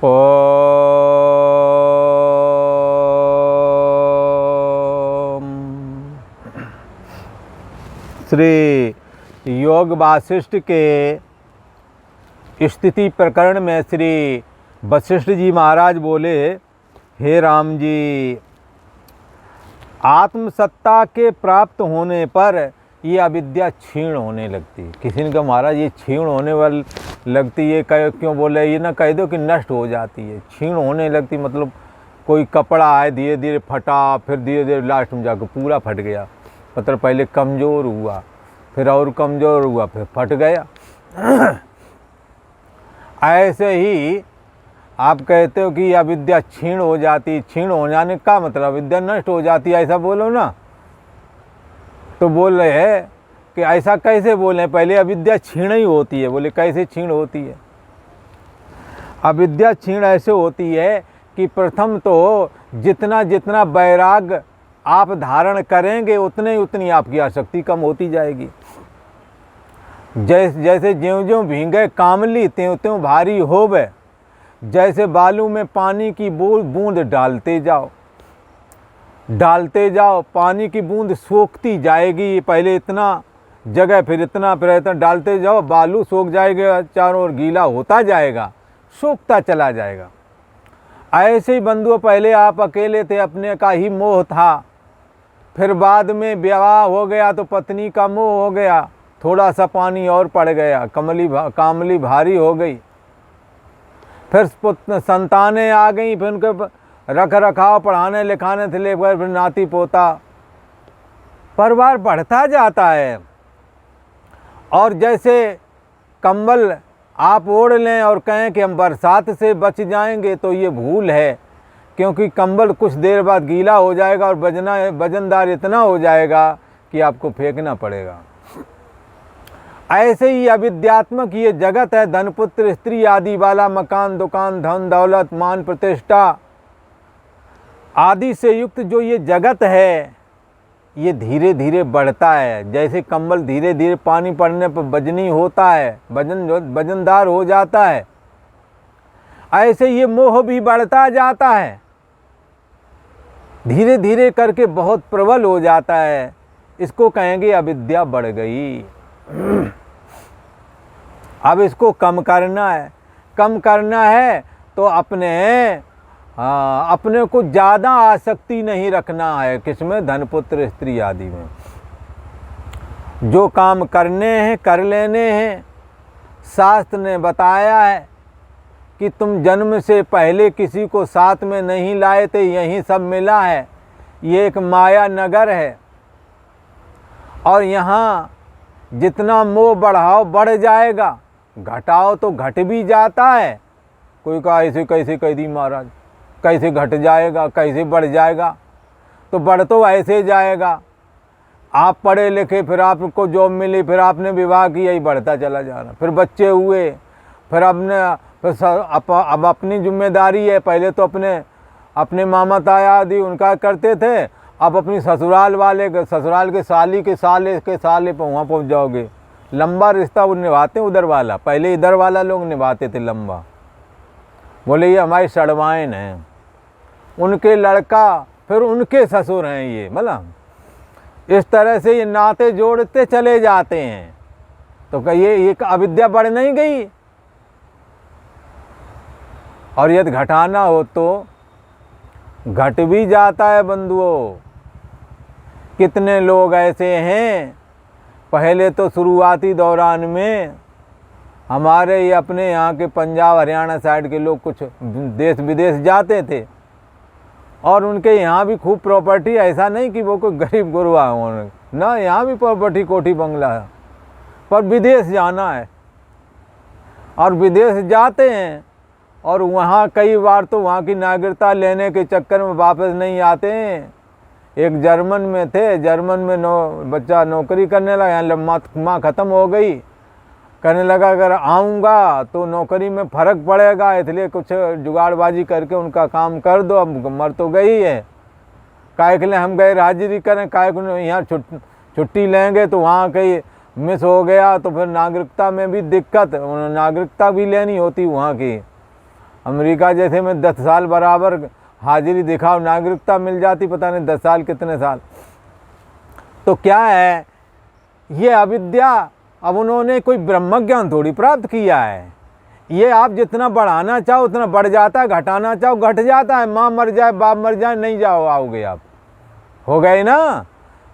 ओम। श्री योग वासिष्ठ के स्थिति प्रकरण में श्री वशिष्ठ जी महाराज बोले, हे राम जी, आत्मसत्ता के प्राप्त होने पर ये अविद्या क्षीण होने लगती है। किसी ने कहा महाराज ये क्षीण होने वाली लगती है, क्यों बोले, ये ना कह दो कि नष्ट हो जाती है। क्षीण होने लगती मतलब कोई कपड़ा है धीरे धीरे फटा, फिर धीरे धीरे लास्ट में जाकर पूरा फट गया। मतलब पहले कमज़ोर हुआ, फिर और कमज़ोर हुआ, फिर फट गया। ऐसे ही आप कहते हो कि अविद्या क्षीण हो जाती, क्षीण हो जाने का मतलब अविद्या नष्ट हो जाती है, ऐसा बोलो ना। तो बोल रहे हैं कि ऐसा कैसे बोले, पहले अविद्या क्षीण ही होती है। बोले कैसे क्षीण होती है? अविद्या क्षीण ऐसे होती है कि प्रथम तो जितना जितना वैराग्य आप धारण करेंगे उतने उतनी आपकी आसक्ति कम होती जाएगी। जैसे ज्यों ज्यों भींगे कामली त्यों त्यों भारी होवे, जैसे बालू में पानी की बूंद डालते जाओ, पानी की बूंद सोखती जाएगी। पहले इतना जगह, फिर इतना डालते जाओ, बालू सोख जाएगा, चारों ओर गीला होता जाएगा, सोखता चला जाएगा। ऐसे ही बंधुओं, पहले आप अकेले थे, अपने का ही मोह था, फिर बाद में विवाह हो गया तो पत्नी का मोह हो गया, थोड़ा सा पानी और पड़ गया, कामली भारी हो गई, फिर संतानें आ गई, फिर उनके रख रखाव पढ़ाने लिखाने से लेकर फिर नाती पोता, परिवार बढ़ता जाता है। और जैसे कंबल आप ओढ़ लें और कहें कि हम बरसात से बच जाएंगे, तो ये भूल है, क्योंकि कंबल कुछ देर बाद गीला हो जाएगा और वजनदार इतना हो जाएगा कि आपको फेंकना पड़ेगा। ऐसे ही अविद्यात्मक ये जगत है, धन पुत्र स्त्री आदि वाला, मकान दुकान धन दौलत मान प्रतिष्ठा आदि से युक्त जो ये जगत है, ये धीरे धीरे बढ़ता है। जैसे कंबल धीरे धीरे पानी पड़ने पर वजनी होता है, वजनदार हो जाता है, ऐसे ये मोह भी बढ़ता जाता है, धीरे धीरे करके बहुत प्रबल हो जाता है। इसको कहेंगे अविद्या बढ़ गई। अब इसको कम करना है तो अपने को ज़्यादा आसक्ति नहीं रखना है। किसमें? धन पुत्र स्त्री आदि में। जो काम करने हैं कर लेने हैं। शास्त्र ने बताया है कि तुम जन्म से पहले किसी को साथ में नहीं लाए थे, यहीं सब मिला है। ये एक माया नगर है और यहाँ जितना मोह बढ़ाओ बढ़ जाएगा, घटाओ तो घट भी जाता है। कोई कहा ऐसे कैसे कह दी महाराज, कैसे घट जाएगा, कैसे बढ़ जाएगा? तो बढ़ तो ऐसे जाएगा। आप पढ़े लिखे, फिर आपको जॉब मिली, फिर आपने विवाह किया, यही बढ़ता चला जा रहा। फिर बच्चे हुए, फिर अब अपनी जिम्मेदारी है। पहले तो अपने मामा ताया आदि उनका करते थे, अब अपनी ससुराल के साली के साले पर वहाँ पहुँच जाओगे। लंबा रिश्ता वो निभाते हैं उधर वाला, पहले इधर वाला लोग निभाते थे लंबा। बोले ये हमारी सड़वाइन हैं, उनके लड़का फिर उनके ससुर हैं, ये मतलब इस तरह से ये नाते जोड़ते चले जाते हैं। तो कहिए ये अविद्या बढ़ नहीं गई? और यदि घटाना हो तो घट भी जाता है बंधुओं। कितने लोग ऐसे हैं, पहले तो शुरुआती दौरान में हमारे ये अपने यहाँ के पंजाब हरियाणा साइड के लोग कुछ देश विदेश जाते थे और उनके यहाँ भी खूब प्रॉपर्टी, ऐसा नहीं कि वो कोई गरीब गुरबा हो ना, यहाँ भी प्रॉपर्टी कोठी बंगला है, पर विदेश जाना है। और विदेश जाते हैं और वहाँ कई बार तो वहाँ की नागरिकता लेने के चक्कर में वापस नहीं आते हैं। एक जर्मन में थे, जर्मन में बच्चा नौकरी करने लगा, यहाँ माँ ख़त्म हो गई, कहने लगा अगर आऊँगा तो नौकरी में फ़र्क पड़ेगा, इसलिए कुछ जुगाड़बाजी करके उनका काम कर दो। अब मर तो गई है, काहे के लिए हम गए हाजिरी करें, काहे को यहाँ छुट्टी लेंगे तो वहाँ कहीं मिस हो गया तो फिर नागरिकता में भी दिक्कत, नागरिकता भी लेनी होती वहाँ की। अमेरिका जैसे में 10 साल बराबर हाजिरी दिखाओ, नागरिकता मिल जाती, पता नहीं 10 साल कितने साल। तो क्या है ये अविद्या? अब उन्होंने कोई ब्रह्म ज्ञान थोड़ी प्राप्त किया है। ये आप जितना बढ़ाना चाहो उतना बढ़ जाता है, घटाना चाहो घट जाता है। माँ मर जाए, बाप मर जाए, नहीं जाओ आओगे आप, हो गए ना।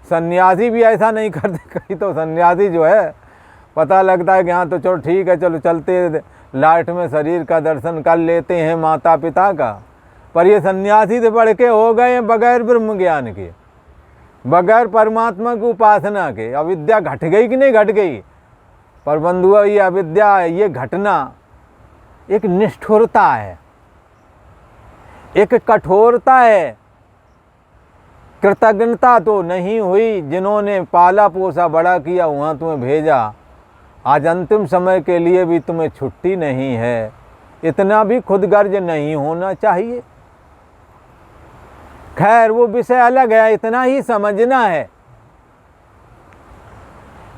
सन्यासी भी ऐसा नहीं करते। कहीं तो सन्यासी जो है पता लगता है कि हाँ तो चलो ठीक है, चलो चलते लाइट में शरीर का दर्शन कर लेते हैं माता पिता का, पर ये सन्यासी से बढ़ के हो गए हैं बगैर ब्रह्म ज्ञान के, बगैर परमात्मा की उपासना के। अविद्या घट गई कि नहीं घट गई? पर बंधुओं, ये अविद्या, ये घटना एक निष्ठुरता है, एक कठोरता है। कृतज्ञता तो नहीं हुई, जिन्होंने पाला पोसा बड़ा किया वहाँ तुम्हें भेजा, आज अंतिम समय के लिए भी तुम्हें छुट्टी नहीं है। इतना भी खुदगर्ज नहीं होना चाहिए। खैर वो विषय अलग है। इतना ही समझना है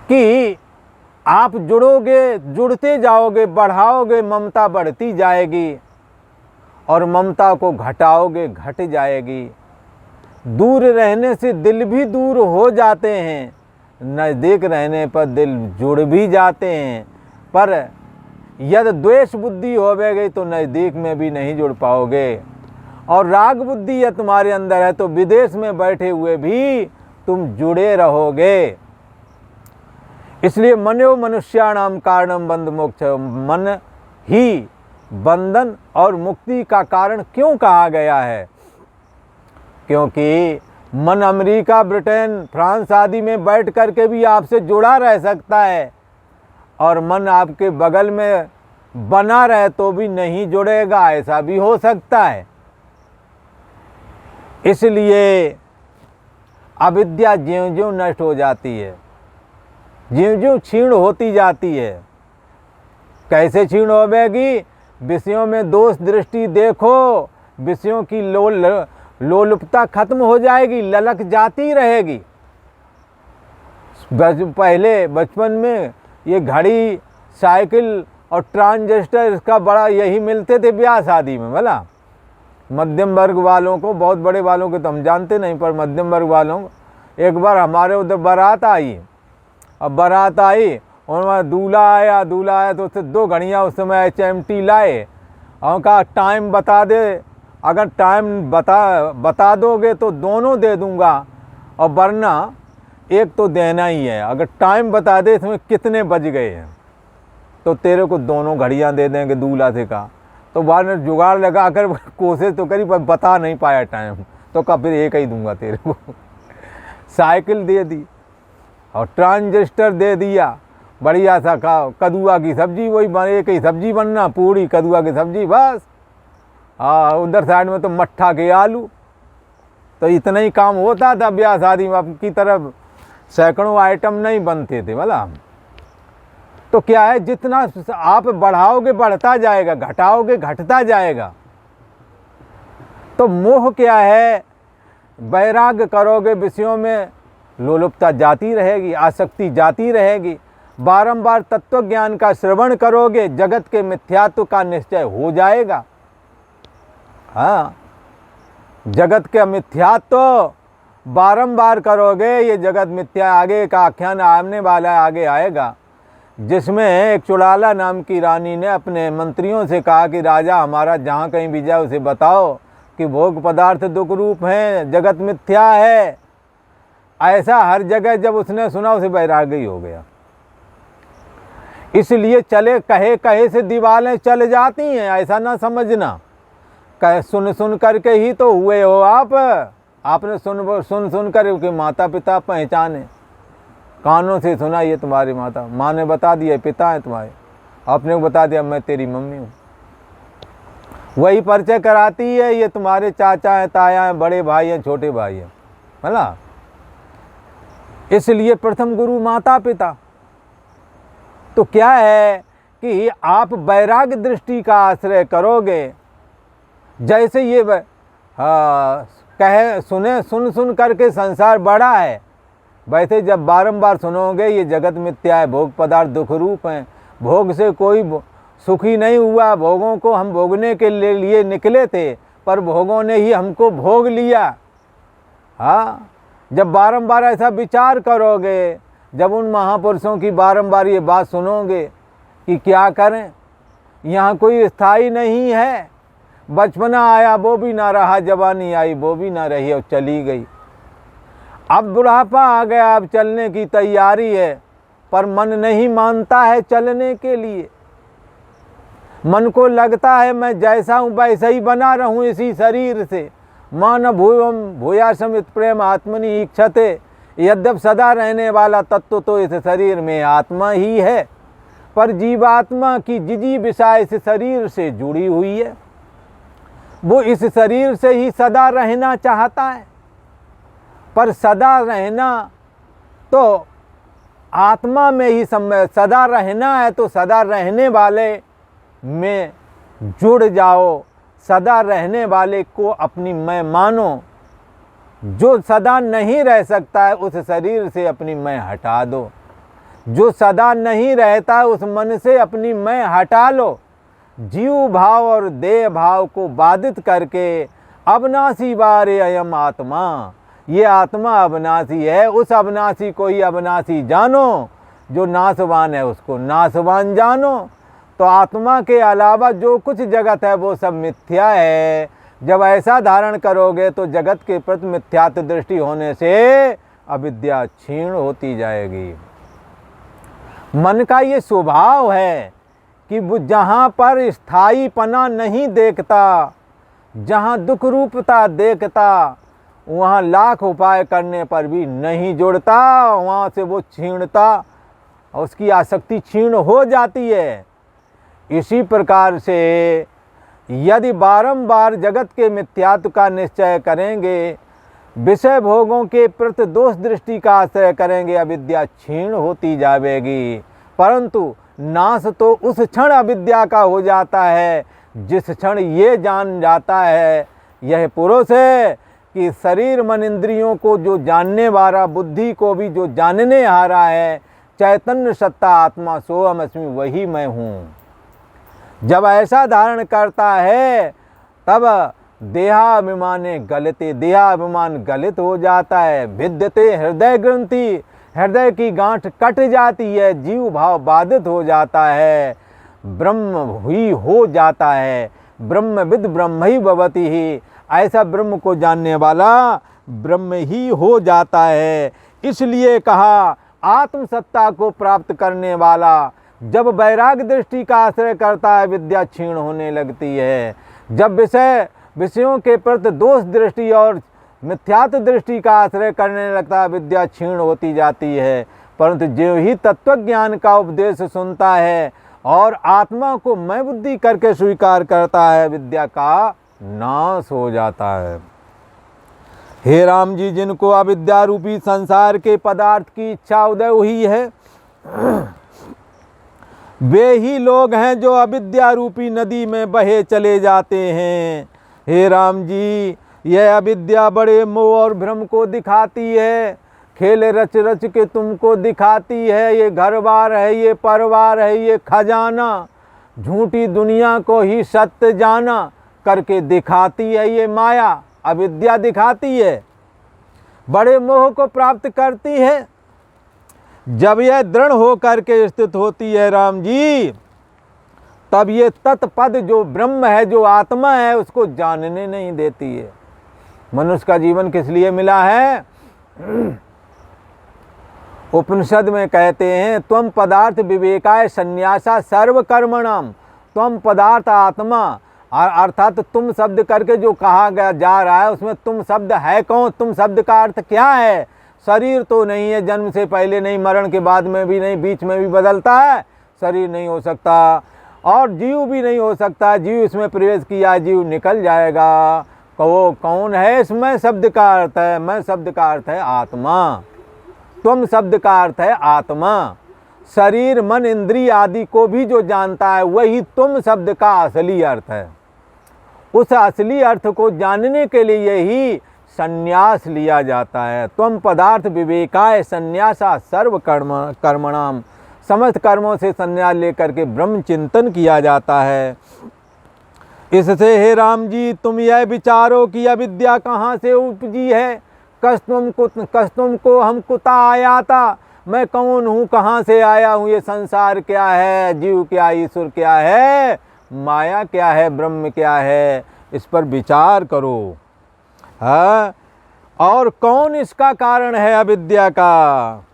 कि आप जुड़ोगे, जुड़ते जाओगे, बढ़ाओगे, ममता बढ़ती जाएगी, और ममता को घटाओगे, घट जाएगी। दूर रहने से दिल भी दूर हो जाते हैं, नज़दीक रहने पर दिल जुड़ भी जाते हैं। पर यदि द्वेष बुद्धि होवेगी तो नज़दीक में भी नहीं जुड़ पाओगे, और राग बुद्धि यदि तुम्हारे अंदर है तो विदेश में बैठे हुए भी तुम जुड़े रहोगे। इसलिए मनो मनुष्याणाम कारणम बंध मोक्ष, मन ही बंधन और मुक्ति का कारण क्यों कहा गया है? क्योंकि मन अमेरिका, ब्रिटेन, फ्रांस आदि में बैठ कर के भी आपसे जुड़ा रह सकता है, और मन आपके बगल में बना रहे तो भी नहीं जुड़ेगा, ऐसा भी हो सकता है। इसलिए अविद्या ज्यों-ज्यों नष्ट हो जाती है, ज्यों-ज्यों क्षीण होती जाती है। कैसे क्षीण होवेगी? विषयों में दोष दृष्टि देखो, विषयों की लोलुपता खत्म हो जाएगी, ललक जाती रहेगी। पहले बचपन में ये घड़ी, साइकिल और ट्रांजिस्टर, इसका बड़ा यही मिलते थे ब्याह शादी में। भला मध्यम वर्ग वालों को, बहुत बड़े वालों को तो हम जानते नहीं, पर मध्यम वर्ग वालों को एक बार हमारे उधर बारात आई। अब बारात आई और वहाँ दूल्हा आया तो उससे 2 घड़ियाँ उस समय HMT लाए और कहा टाइम बता दे, अगर टाइम बता दोगे तो दोनों दे दूंगा, और वरना एक तो देना ही है। अगर टाइम बता दे इसमें कितने बज गए हैं तो तेरे को दोनों घड़ियां दे देंगे, दूल्हा से कहा। तो बाद में जुगाड़ लगा कर कोशिश तो करी पर बता नहीं पाया टाइम, तो कहा फिर एक ही दूंगा तेरे को। साइकिल दे दी और ट्रांजिस्टर दे दिया, बढ़िया सा खाओ, कद्दुआ की सब्जी, वही एक ही सब्जी बनना, पूड़ी कद्दुआ की सब्जी बस। उधर साइड में तो मट्ठा के आलू। तो इतना ही काम होता था ब्याह शादी में। अब की तरफ सैकड़ों आइटम नहीं बनते थे। भला तो क्या है, जितना आप बढ़ाओगे बढ़ता जाएगा, घटाओगे घटता जाएगा। तो मोह क्या है? वैराग्य करोगे विषयों में, लोलुपता जाती रहेगी, आसक्ति जाती रहेगी। बारंबार तत्व ज्ञान का श्रवण करोगे, जगत के मिथ्यात्व का निश्चय हो जाएगा। हाँ, जगत के मिथ्यात्व बारंबार करोगे, ये जगत मिथ्या। आगे का आख्यान आने वाला है, आगे आएगा, जिसमें एक चुड़ाला नाम की रानी ने अपने मंत्रियों से कहा कि राजा हमारा जहाँ कहीं भी जाए उसे बताओ कि भोग पदार्थ दुख रूप हैं, जगत मिथ्या है। ऐसा हर जगह जब उसने सुना उसे वैराग्य ही हो गया। इसलिए चले कहे कहे से दीवारें चल जाती हैं, ऐसा ना समझना। कहे सुन सुन करके ही तो हुए हो आप। आपने सुन कर के माता पिता पहचाने, कानों से सुना ये तुम्हारी माता, माँ ने बता दिया पिता है तुम्हारे, आपने बता दिया मैं तेरी मम्मी हूँ। वही परिचय कराती है ये तुम्हारे चाचा हैं, ताया हैं, बड़े भाई हैं, छोटे भाई हैं। है। इसलिए प्रथम गुरु माता पिता। तो क्या है कि आप वैराग्य दृष्टि का आश्रय करोगे। जैसे ये कहे सुन करके संसार बड़ा है, वैसे जब बारंबार सुनोगे ये जगत मिथ्या है, भोग पदार्थ दुख रूप हैं, भोग से कोई सुखी नहीं हुआ। भोगों को हम भोगने के लिए निकले थे, पर भोगों ने ही हमको भोग लिया। हाँ, जब बारंबार ऐसा विचार करोगे, जब उन महापुरुषों की बारंबार ये बात सुनोगे कि क्या करें, यहाँ कोई स्थायी नहीं है। बचपना आया वो भी ना रहा, जवानी आई वो भी ना रही और चली गई। अब बुढ़ापा आ गया, अब चलने की तैयारी है, पर मन नहीं मानता है चलने के लिए। मन को लगता है मैं जैसा हूँ वैसा ही बना रहूँ इसी शरीर से। मान भूयम भूयासम इत प्रेम आत्मनि इक्षते। यद्यप सदा रहने वाला तत्व तो इस शरीर में आत्मा ही है, पर जीवात्मा की जिजीविषा इस शरीर से जुड़ी हुई है। वो इस शरीर से ही सदा रहना चाहता है, पर सदा रहना तो आत्मा में ही सदा रहना है, तो सदा रहने वाले में जुड़ जाओ। सदा रहने वाले को अपनी मैं मानो। जो सदा नहीं रह सकता है उस शरीर से अपनी मैं हटा दो। जो सदा नहीं रहता उस मन से अपनी मैं हटा लो। जीव भाव और देह भाव को बाधित करके अविनाशी बारे अयम आत्मा, ये आत्मा अविनाशी है। उस अविनाशी को ही अविनाशी जानो, जो नाशवान है उसको नाशवान जानो। तो आत्मा के अलावा जो कुछ जगत है वो सब मिथ्या है। जब ऐसा धारण करोगे तो जगत के प्रति मिथ्यात्व दृष्टि होने से अविद्या क्षीण होती जाएगी। मन का ये स्वभाव है कि वो जहाँ पर स्थायीपना नहीं देखता, जहाँ दुख रूपता देखता, वहाँ लाख उपाय करने पर भी नहीं जुड़ता। वहाँ से वो क्षीणता, उसकी आसक्ति क्षीण हो जाती है। इसी प्रकार से यदि बारंबार जगत के मिथ्यात्व का निश्चय करेंगे, विषय भोगों के प्रति दोष दृष्टि का आश्रय करेंगे, अविद्या क्षीण होती जाएगी। परंतु नाश तो उस क्षण अविद्या का हो जाता है जिस क्षण ये जान जाता है यह पुरुष है कि शरीर मन इंद्रियों को जो जानने वाला, बुद्धि को भी जो जानने आ रहा है, चैतन्य सत्ता आत्मा सोहम अस्मि, वही मैं हूँ। जब ऐसा धारण करता है तब देहाभिमाने गलते, देहाभिमान गलित हो जाता है। भिद्यते हृदय ग्रंथि, हृदय की गांठ कट जाती है। जीव भाव बाधित हो जाता है, ब्रह्म ही हो जाता है। ब्रह्मविद ब्रह्म ही भवति ही, ऐसा ब्रह्म को जानने वाला ब्रह्म ही हो जाता है। इसलिए कहा आत्म सत्ता को प्राप्त करने वाला जब वैराग दृष्टि का आश्रय करता है, विद्या क्षीण होने लगती है। जब विषयों के प्रति दोष दृष्टि और मिथ्यात्व दृष्टि का आश्रय करने लगता है, विद्या क्षीण होती जाती है। परंतु जो ही तत्वज्ञान का उपदेश सुनता है और आत्मा को मैं बुद्धि करके स्वीकार करता है, विद्या का नाश हो जाता है। हे राम जी, जिनको अविद्या रूपी संसार के पदार्थ की इच्छा उदय हुई है, वे ही लोग हैं जो अविद्या रूपी नदी में बहे चले जाते हैं। हे राम जी, यह अविद्या बड़े मोह और भ्रम को दिखाती है, खेल रच रच के तुमको दिखाती है। ये घर बार है, ये परिवार है, ये खजाना, झूठी दुनिया को ही सत्य जाना करके दिखाती है। ये माया अविद्या दिखाती है, बड़े मोह को प्राप्त करती है। जब यह दृढ़ हो करके स्थित होती है राम जी, तब ये तत्पद जो ब्रह्म है, जो आत्मा है, उसको जानने नहीं देती है। मनुष्य का जीवन किस लिए मिला है? उपनिषद में कहते हैं त्वम पदार्थ विवेकाय संन्यासा सर्व कर्मणाम। त्वम पदार्थ आत्मा, अर्थात तुम शब्द करके जो कहा गया जा रहा है उसमें तुम शब्द है कौन? तुम शब्द का अर्थ क्या है? शरीर तो नहीं है, जन्म से पहले नहीं, मरण के बाद में भी नहीं, बीच में भी बदलता है, शरीर नहीं हो सकता। और जीव भी नहीं हो सकता, जीव इसमें प्रवेश किया, जीव निकल जाएगा। वो कौन है? इसमें शब्द का अर्थ है, मैं शब्द का अर्थ है आत्मा, तुम शब्द का अर्थ है आत्मा। शरीर मन इंद्रिय आदि को भी जो जानता है वही तुम शब्द का असली अर्थ है। उस असली अर्थ को जानने के लिए ही संन्यास लिया जाता है। त्वम पदार्थ विवेकाय संन्यासा सर्व कर्मणाम। समस्त कर्मों से संन्यास लेकर के ब्रह्म चिंतन किया जाता है। इससे हे राम जी तुम यह विचारो कि अविद्या कहाँ से उपजी है। कस्तुम को हम कुता आया था, मैं कौन हूँ, कहाँ से आया हूँ, ये संसार क्या है, जीव क्या, ईश्वर क्या है, माया क्या है, ब्रह्म क्या है, इस पर विचार करो। हाँ, और कौन इसका कारण है अविद्या का।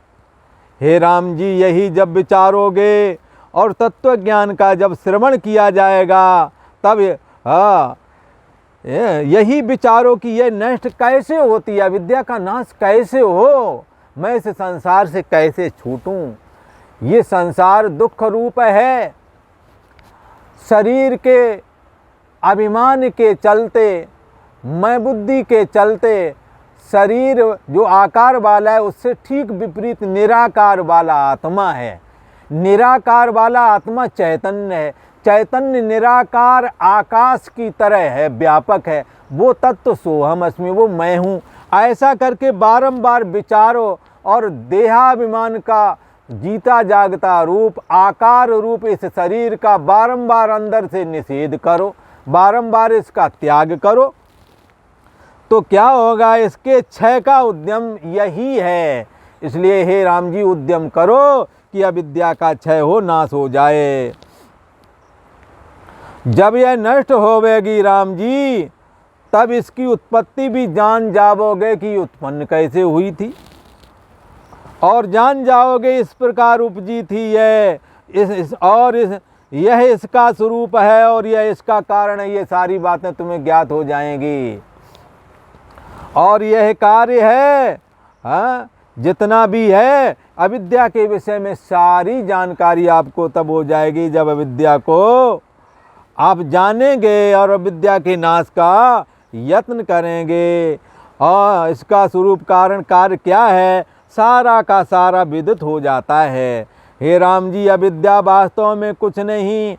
हे राम जी यही जब विचारोगे और तत्व ज्ञान का जब श्रवण किया जाएगा तब यही विचारो कि यह नष्ट कैसे होती है, अविद्या का नाश कैसे हो, मैं इस संसार से कैसे छूटूं। ये संसार दुख रूप है। शरीर के अभिमान के चलते, मैं बुद्धि के चलते शरीर जो आकार वाला है उससे ठीक विपरीत निराकार वाला आत्मा है। निराकार वाला आत्मा चैतन्य है। चैतन्य निराकार आकाश की तरह है, व्यापक है। वो तत्व सोहम अस्मि, वो मैं हूँ। ऐसा करके बारंबार विचारो और देहाभिमान का जीता जागता रूप, आकार रूप इस शरीर का बारंबार अंदर से निषेध करो, बारंबार इसका त्याग करो, तो क्या होगा, इसके क्षय का उद्यम यही है। इसलिए हे राम जी उद्यम करो कि अविद्या का क्षय हो, नाश हो जाए। जब यह नष्ट होवेगी राम जी, तब इसकी उत्पत्ति भी जान जाओगे कि उत्पन्न कैसे हुई थी, और जान जाओगे इस प्रकार उपजी थी यह इसका स्वरूप है और यह इसका कारण है। ये सारी बातें तुम्हें ज्ञात हो जाएंगी। और यह कार्य है, हाँ, जितना भी है अविद्या के विषय में सारी जानकारी आपको तब हो जाएगी जब अविद्या को आप जानेंगे और अविद्या के नाश का यत्न करेंगे। और इसका स्वरूप कारण कार्य क्या है, सारा का सारा विदित हो जाता है। हे राम जी अविद्या वास्तव में कुछ नहीं,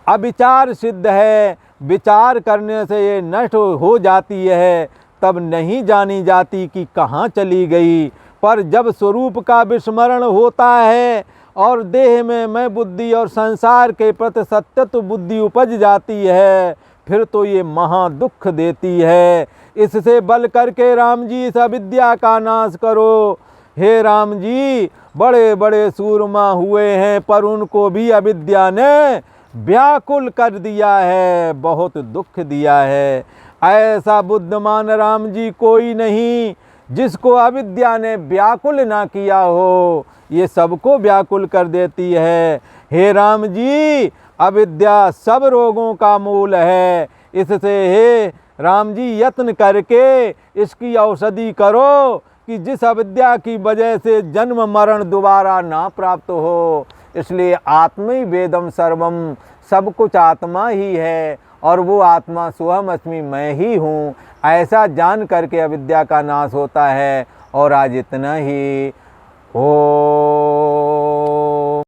अविचार सिद्ध है। विचार करने से ये नष्ट हो जाती है, तब नहीं जानी जाती कि कहाँ चली गई। पर जब स्वरूप का विस्मरण होता है और देह में मैं बुद्धि और संसार के प्रति सत्यत्व बुद्धि उपज जाती है, फिर तो ये महा दुख देती है। इससे बल करके राम जी इस अविद्या का नाश करो। हे राम जी बड़े बड़े सूरमा हुए हैं, पर उनको भी अविद्या ने व्याकुल कर दिया है, बहुत दुख दिया है। ऐसा बुद्धिमान राम जी कोई नहीं जिसको अविद्या ने व्याकुल ना किया हो। ये सबको व्याकुल कर देती है। हे राम जी अविद्या सब रोगों का मूल है। इससे हे राम जी यत्न करके इसकी औषधि करो कि जिस अविद्या की वजह से जन्म मरण दोबारा ना प्राप्त हो। इसलिए आत्मै वेदम सर्वम, सब कुछ आत्मा ही है और वो आत्मा सोहम अस्मि, मैं ही हूँ। ऐसा जान करके अविद्या का नाश होता है। और आज इतना ही। ओ